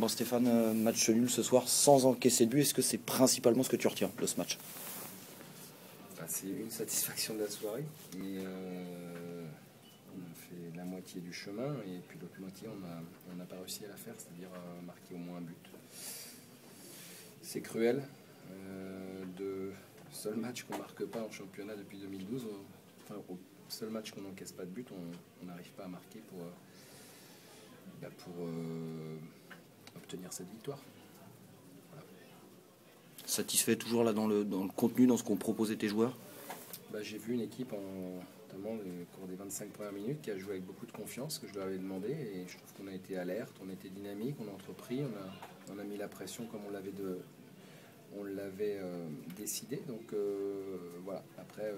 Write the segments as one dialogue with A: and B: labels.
A: Bon Stéphane, match nul ce soir sans encaisser de but, est-ce que c'est principalement ce que tu retiens de ce match?
B: C'est une satisfaction de la soirée, mais on a fait la moitié du chemin et puis l'autre moitié on n'a pas réussi à la faire, c'est-à-dire marquer au moins un but. C'est cruel, de seul match qu'on ne marque pas en championnat depuis 2012, enfin au seul match qu'on n'encaisse pas de but, on n'arrive pas à marquer pour obtenir cette victoire. Voilà.
A: Satisfait toujours là dans le contenu, dans ce qu'ont proposé tes joueurs?
B: J'ai vu une équipe, notamment au cours des 25 premières minutes, qui a joué avec beaucoup de confiance, que je leur avais demandé, et je trouve qu'on a été alerte, on a été dynamique, on a entrepris, on a mis la pression comme on l'avait décidé. Donc voilà, après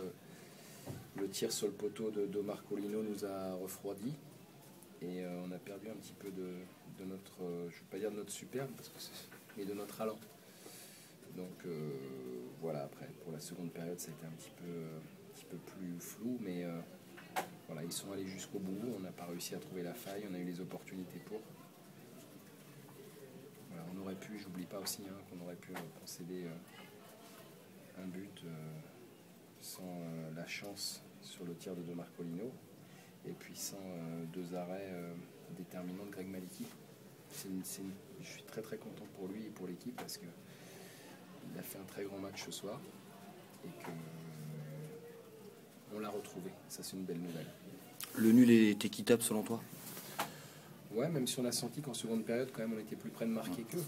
B: le tir sur le poteau d'Omar Colino nous a refroidi, et on a perdu un petit peu de notre, je ne veux pas dire de notre superbe, mais de notre allant. Donc voilà, après pour la seconde période ça a été un petit peu plus flou, mais voilà, ils sont allés jusqu'au bout, on n'a pas réussi à trouver la faille, on a eu les opportunités pour. Voilà, on aurait pu, j'oublie pas aussi, qu'on aurait pu concéder un but sans la chance sur le tir de Marcolino, et puis sans deux arrêts déterminants de Greg Maliki. Je suis très très content pour lui et pour l'équipe parce que il a fait un très grand match ce soir et qu'on l'a retrouvé. Ça, c'est une belle nouvelle.
A: Le nul est équitable selon toi?
B: Ouais, même si on a senti qu'en seconde période, quand même, on était plus près de marquer qu'eux,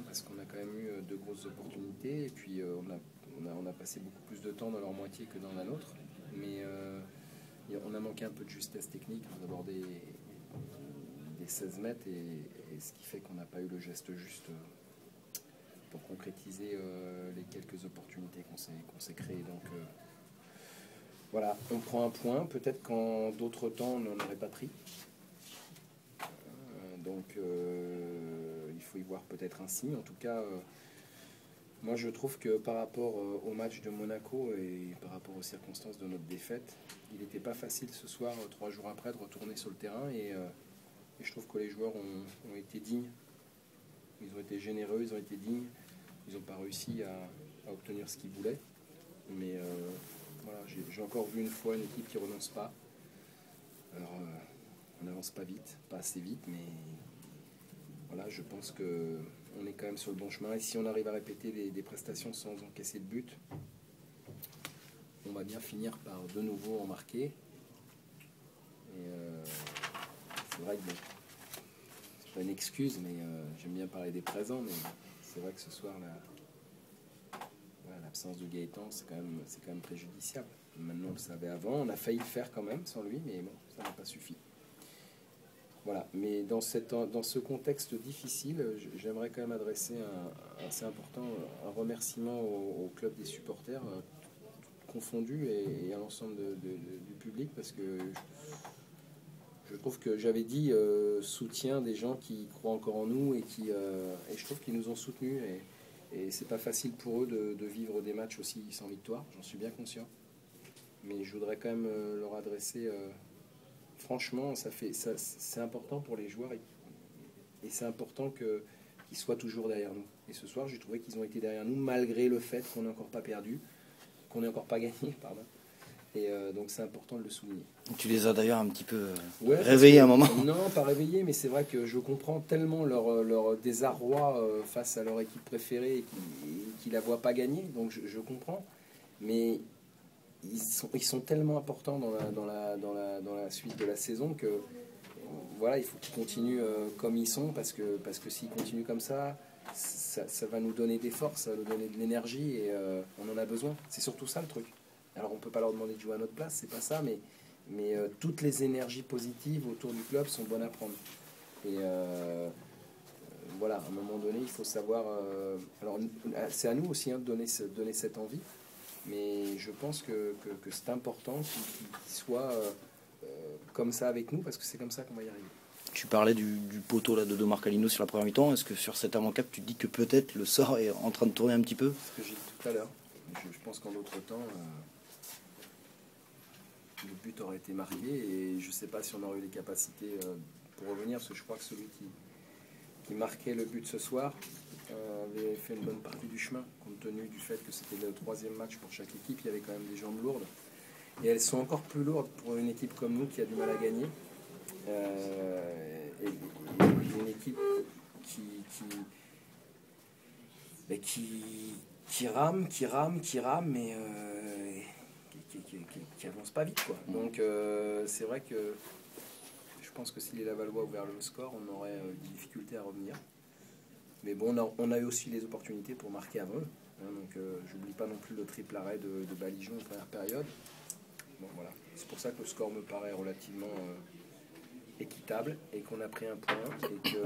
B: parce qu'on a quand même eu de grosses opportunités et puis on a passé beaucoup plus de temps dans leur moitié que dans la nôtre. Mais on a manqué un peu de justesse technique pour aborder des 16 mètres et ce qui fait qu'on n'a pas eu le geste juste pour concrétiser les quelques opportunités qu'on s'est créées. Donc voilà, on prend un point, peut-être qu'en d'autres temps on n'en aurait pas pris. Donc il faut y voir peut-être un signe. En tout cas, moi je trouve que par rapport au match de Monaco et par rapport aux circonstances de notre défaite, il n'était pas facile ce soir, 3 jours après, de retourner sur le terrain et je trouve que les joueurs ont été dignes. Ils ont été généreux, ils ont été dignes. Ils n'ont pas réussi à obtenir ce qu'ils voulaient. Mais voilà, j'ai encore vu une fois une équipe qui ne renonce pas. Alors, on n'avance pas vite, pas assez vite, mais voilà, je pense qu'on est quand même sur le bon chemin. Et si on arrive à répéter des prestations sans encaisser de but, on va bien finir par de nouveau en marquer. Et c'est vrai que c'est pas une excuse, mais j'aime bien parler des présents, mais c'est vrai que ce soir, l'absence de Gaëtan, c'est quand même préjudiciable. Maintenant, on le savait avant, on a failli le faire quand même sans lui, mais bon, ça n'a pas suffi. Voilà, mais dans ce contexte difficile, j'aimerais quand même adresser assez important un remerciement au club des supporters confondus et à l'ensemble du public, parce que je trouve que j'avais dit soutien des gens qui croient encore en nous et je trouve qu'ils nous ont soutenus et c'est pas facile pour eux de vivre des matchs aussi sans victoire, j'en suis bien conscient, mais je voudrais quand même leur adresser franchement, c'est important pour les joueurs et c'est important qu'ils soient toujours derrière nous. Et ce soir, j'ai trouvé qu'ils ont été derrière nous malgré le fait qu'on n'ait encore pas perdu, qu'on n'ait encore pas gagné, pardon. Et donc c'est important de le souligner.
A: Tu les as d'ailleurs un petit peu réveillés à un moment?
B: Non, pas réveillés, mais c'est vrai que je comprends tellement leur désarroi face à leur équipe préférée et qui la voient pas gagner, donc je comprends. Mais ils sont tellement importants dans la suite de la saison que voilà, il faut qu'ils continuent comme ils sont, parce que s'ils continuent comme ça va nous donner des forces, ça va nous donner de l'énergie et on en a besoin. C'est surtout ça le truc. Alors on peut pas leur demander de jouer à notre place, c'est pas ça, mais toutes les énergies positives autour du club sont bonnes à prendre. Et voilà, à un moment donné, il faut savoir. Alors c'est à nous aussi de donner cette envie, mais je pense que c'est important qu'ils soient comme ça avec nous, parce que c'est comme ça qu'on va y arriver.
A: Tu parlais du poteau là, de Omar Colino sur la première mi-temps. Est-ce que sur cet avant-cap, tu te dis que peut-être le sort est en train de tourner un petit peu?
B: Ce que j'ai dit tout à l'heure. Je pense qu'en d'autres temps, le but aurait été marqué et je ne sais pas si on aurait eu les capacités pour revenir, parce que je crois que celui qui marquait le but ce soir, avait fait une bonne partie du chemin, compte tenu du fait que c'était le 3e match pour chaque équipe. Il y avait quand même des jambes lourdes. Et elles sont encore plus lourdes pour une équipe comme nous qui a du mal à gagner. Et une équipe qui rame, mais qui avance pas vite, quoi. Donc c'est vrai que je pense que si les Lavallois ouvert le score, on aurait des difficultés à revenir. Mais bon, on a eu aussi les opportunités pour marquer avant eux. Hein, donc j'oublie pas non plus le triple arrêt de Balijon en première période. Bon, voilà. C'est pour ça que le score me paraît relativement équitable et qu'on a pris un point et que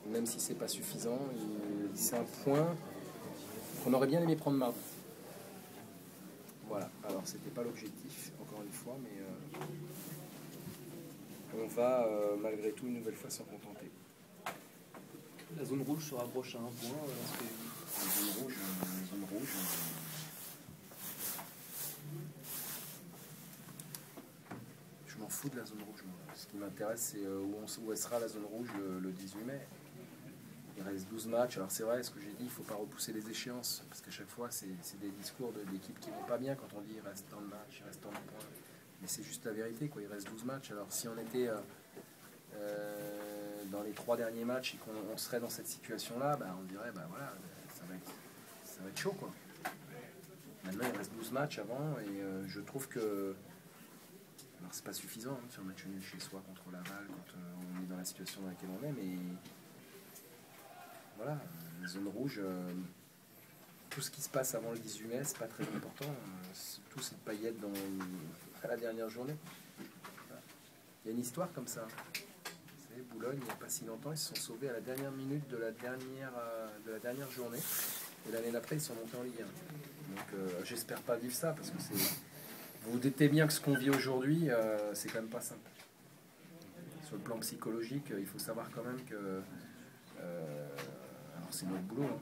B: même si c'est pas suffisant, c'est un point qu'on aurait bien aimé prendre mardi. Voilà, alors c'était pas l'objectif, encore une fois, mais on va malgré tout une nouvelle fois s'en contenter.
C: La zone rouge se rapproche à un point.
B: La zone rouge, je m'en fous de la zone rouge. Moi. Ce qui m'intéresse, c'est où elle sera la zone rouge le 18 mai. Il reste 12 matchs. Alors c'est vrai, ce que j'ai dit, il ne faut pas repousser les échéances. Parce qu'à chaque fois, c'est des discours d'équipes qui ne vont pas bien quand on dit il reste tant de matchs, il reste tant de points. Mais c'est juste la vérité, quoi. Il reste 12 matchs. Alors si on était dans les 3 derniers matchs et qu'on serait dans cette situation-là, bah, on dirait, bah voilà, ça va être chaud, quoi. Maintenant, il reste 12 matchs avant et je trouve que... Alors c'est pas suffisant hein, de faire un match nul chez soi contre Laval quand on est dans la situation dans laquelle on est, mais voilà, la zone rouge, tout ce qui se passe avant le 18 mai, c'est pas très important. Tout cette paillette à la dernière journée. Voilà. Il y a une histoire comme ça. Vous savez, Boulogne, il n'y a pas si longtemps, ils se sont sauvés à la dernière minute de la dernière journée. Et l'année d'après, ils sont montés en Ligue 1. Donc j'espère pas vivre ça, parce que c'est... Vous vous doutez bien que ce qu'on vit aujourd'hui, c'est quand même pas simple. Sur le plan psychologique, il faut savoir quand même que... alors c'est notre boulot, hein.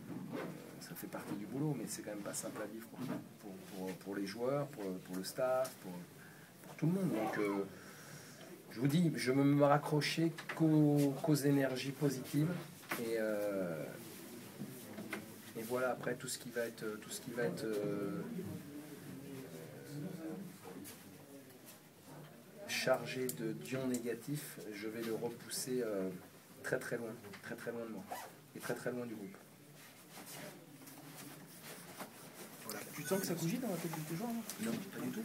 B: Ça fait partie du boulot, mais c'est quand même pas simple à vivre pour les joueurs, pour le staff, pour tout le monde. Donc je vous dis, je me raccrocher qu'aux énergies positives. Et voilà, après tout ce qui va être chargé d'ions négatifs, je vais le repousser très très loin de moi et très très loin du groupe. Voilà.
C: Tu sens que ça cougite dans la tête de tes joueurs?
B: Non, pas du tout.